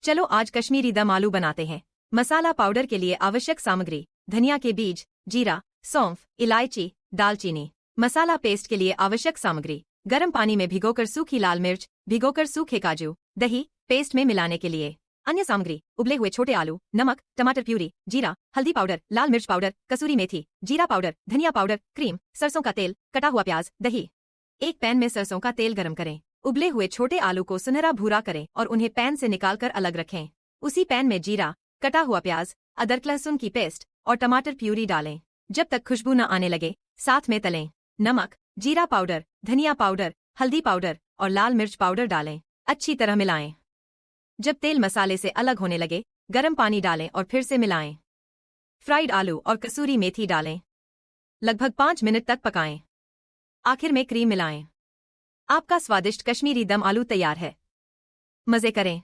चलो आज कश्मीरी दम आलू बनाते हैं। मसाला पाउडर के लिए आवश्यक सामग्री: धनिया के बीज, जीरा, सौंफ, इलायची, दालचीनी। मसाला पेस्ट के लिए आवश्यक सामग्री: गर्म पानी में भिगोकर सूखी लाल मिर्च, भिगोकर सूखे काजू, दही, पेस्ट में मिलाने के लिए। अन्य सामग्री: उबले हुए छोटे आलू, नमक, टमाटर प्यूरी, जीरा, हल्दी पाउडर, लाल मिर्च पाउडर, कसूरी मेथी, जीरा पाउडर, धनिया पाउडर, क्रीम, सरसों का तेल, कटा हुआ प्याज, दही। एक पैन में सरसों का तेल गरम करें। उबले हुए छोटे आलू को सुनहरा भूरा करें और उन्हें पैन से निकालकर अलग रखें। उसी पैन में जीरा, कटा हुआ प्याज, अदरक लहसुन की पेस्ट और टमाटर प्यूरी डालें। जब तक खुशबू न आने लगे साथ में तलें। नमक, जीरा पाउडर, धनिया पाउडर, हल्दी पाउडर और लाल मिर्च पाउडर डालें। अच्छी तरह मिलाएं। जब तेल मसाले से अलग होने लगे गर्म पानी डालें और फिर से मिलाएं। फ्राइड आलू और कसूरी मेथी डालें। लगभग 5 मिनट तक पकाएं। आखिर में क्रीम मिलाएं। आपका स्वादिष्ट कश्मीरी दम आलू तैयार है। मजे करें।